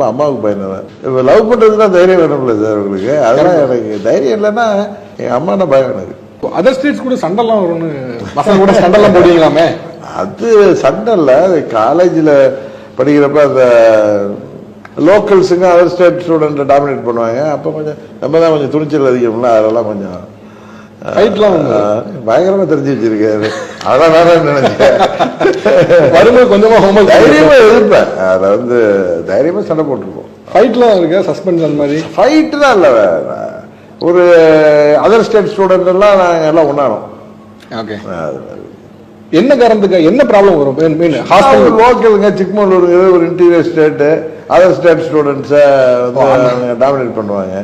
அம்மாவுக்கு பையன் இப்போ லவ் பண்ணுறதுனா தைரியம் வேணும்ல சார் உங்களுக்கு. அதெல்லாம் எனக்கு தைரியம் இல்லைன்னா எங்கள் அம்மானா பயம் எனக்கு. அதர் ஸ்டேட்ஸ் கூட சண்டைலாம் வரும்னு பசங்க கூட சண்டைலாம் போடுவீங்களாமே? அது சண்டை இல்லை, அது காலேஜில் படிக்கிறப்ப அந்த லோக்கல்ஸுங்க அதர் ஸ்டேட் ஸ்டூடெண்ட்டை டாமினேட் பண்ணுவாங்க. அப்போ கொஞ்சம் நம்ம தான் கொஞ்சம் துணிச்சல் அதிகம்ல, அதெல்லாம் கொஞ்சம் பயங்கரமா தெரிஞ்சு வச்சிருக்காரு. அதான் வேணாம்னு நினைச்சேன். வரும்போது கொஞ்சமா தைரியமா எதிர்ப்பேன். அதை தைரியமா சண்டை போட்டுருப்போம். ஃபைட்லாம் இருக்கு, சஸ்பென்ஸ் அந்த மாதிரி ஃபைட்டு தான் இல்லை. ஒரு அதர் ஸ்டேட் ஸ்டூடெண்ட் எல்லாம் நாங்கள் எல்லாம் ஒன்றானோம். ஓகே, என்ன காரணத்துக்கு என்ன ப்ராப்ளம் வரும்? லோக்கலுங்க சிக்மங்களூருங்க ஒரு இன்டீரியர் ஸ்டேட்டு அதர் ஸ்டேட் ஸ்டூடெண்ட்ஸை டாமினேட் பண்ணுவாங்க.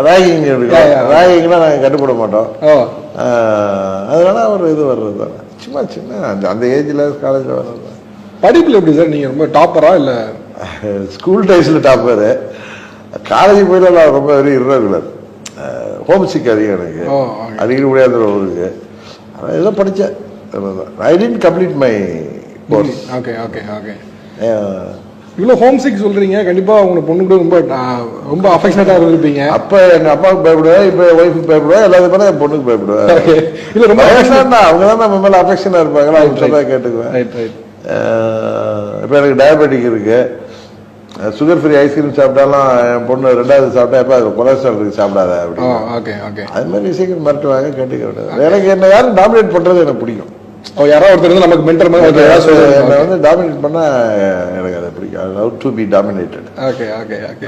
ராகிங்லாம் நாங்கள் கட்டுப்பட மாட்டோம். அதனால அவர் இது வர்றது தான் சும்மா சின்ன அந்த ஏஜில் காலேஜில் வர்றது. படிப்பில் எப்படி சார் நீங்கள் ரொம்ப டாப்பரா இல்லை? ஸ்கூல் டைஸில் டாப்பரு, காலேஜ் போயில ரொம்ப வெரி இர்ரெகுலர். ஹோம் சிக் அதிகம் எனக்கு, அடிக்கடி முடியாத ஊருக்கு. ஏதோ படித்தேன். I didn't complete my course. Okay okay okay. இவ்வளோ ஹோம் சிக் சொல்றீங்க, கண்டிப்பா உங்க பொண்ணு கூட ரொம்ப ரொம்ப அஃபெக்ஷனேட்டா இருந்திருப்பீங்க. அப்ப எங்க அப்பாவுக்கு பயப்படுவேன், இப்ப ஒய்ஃபுக்கு பயப்படுவேன், எல்லாத்துக்கும் என் பொண்ணுக்கு பயப்படுவேன். இல்ல ரொம்ப அஃபெக்ஷனா அவங்க தான் நம்ம மேல அஃபெக்ஷனா இருப்பாங்களா, அவங்க சொன்னா கேட்டுக்குவேன். இப்ப எனக்கு டயபெட்டிக் இருக்கு, சுகர் ஃப்ரீ ஐஸ்கிரீம் சாப்பிட்டாலும் என் பொண்ணு ரெண்டாவது சாப்பிட்டா எப்ப அது கொலஸ்ட்ரால் இருக்கு சாப்பிடாத அப்படின்னு. அது மாதிரி விஷயங்கள் மறட்டுவாங்க, கேட்டுக்க விடாது. எனக்கு என்ன யாரும் டாமினேட் பண்றது எனக்கு பிடிக்கும். யாராவது ஒருத்தர் நமக்கு மென்டர் மாதிரி டாமினேட் பண்ணா எனக்கு அதை பிடிக்கும். I love to be dominated.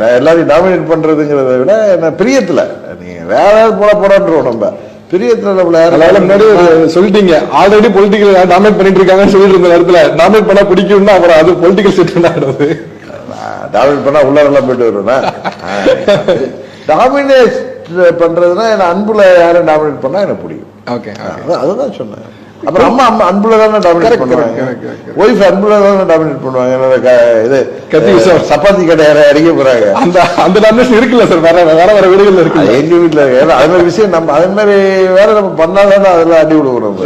நான் எல்லாரையும் டாமினேட் பண்றதுங்கிறத விட என்ன பிரியத்துல, நீங்க வேற போடான்றோம் நம்ம பிரியத்துல முன்னாடி சொல்லிட்டீங்க. ஆல்ரெடி பொலிட்டிக்கல் டாமினேட் பண்ணிட்டு இருக்காங்கன்னு சொல்லிட்டு இருந்த நேரத்துல டாமினேட் பண்ணா பிடிக்கும்னா அப்புறம் அது பொலிட்டிக்கல் செட் ஆயிடுது. டாமினேட் பண்ணா உள்ளாரெல்லாம் போயிட்டு வருவேன். டாமினேட் பண்றதுன்னா என்ன அன்புல யாரும் டாமினேட் பண்ணா எனக்கு பிடிக்கும். அதுதான் சொன்னேன். அப்புறம் அம்மா அன்புல தானே டாமினேட் பண்ணுவாங்க, ஒய்ஃப் அன்புல தானே டாமினேட் பண்ணுவாங்க. இது சப்பாத்தி கடையார அடிக்க போறாங்க, அந்த டாமினேஷன் இருக்குல்ல சார்? வேற வேற வீடுகள்ல இருக்கு, எங்க வீட்டுல இருக்கு. அது மாதிரி விஷயம் நம்ம அது மாதிரி வேற நம்ம பண்ணாதானே அதெல்லாம் அடி விடுவோம்.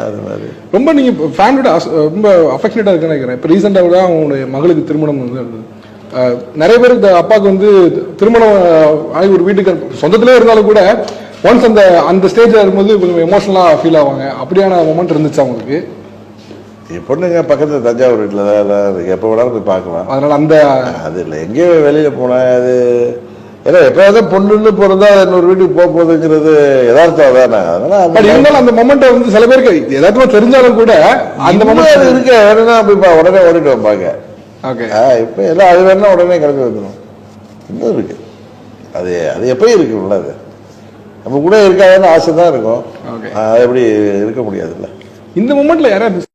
அது மாதிரி ரொம்ப நீங்க ஃபேமிலியோட ரொம்ப அஃபெக்ஷனேட்டா இருக்குன்னு நினைக்கிறேன். இப்போ ரீசெண்டா கூட அவங்களுடைய மகளுக்கு திருமணம் வந்து நிறைய பேர் அப்பாவுக்கு திருமணம் ஆகி ஒரு வீட்டுக்கு சொந்தத்திலே இருந்தாலும் கூட ஒன்ஸ் அந்த ஸ்டேஜ்ல இருக்கும்போது கொஞ்சம் எமோஷனலா ஃபீல் ஆவாங்க. அப்படியான மொமெண்ட் இருந்துச்சு அவங்களுக்கு? என் பொண்ணுங்க பக்கத்துல தஞ்சாவூர் வீட்டில் தான் எப்போ வேணாலும் போய் பார்க்கலாம். அதனால அது இல்லை, எங்கேயோ வெளியில போனா அது ஏன்னா எப்பயாவது பொண்ணுன்னு பிறந்தா இன்னொரு வீட்டுக்கு போக போகுதுங்கிறது யதார்த்தம் தானே. அதனால இருந்தாலும் அந்த மொமெண்ட் சில பேருக்கு எதார்த்தமா தெரிஞ்சாலும் கூட அந்த மொமெண்ட் இருக்க வேணும்னா போய் உடனே ஓடிட்டு வைப்பாங்க. இப்ப எல்லாம் அது வேணா உடனே கிளம்பி வந்துடும். இன்னும் இருக்கு அது, அது எப்பயும் இருக்கு உள்ளது. நம்ம கூட இருக்காதுன்னு ஆசை தான் இருக்கும், அது எப்படி இருக்க முடியாதுல்ல. இந்த மொமெண்ட்ல யாராவது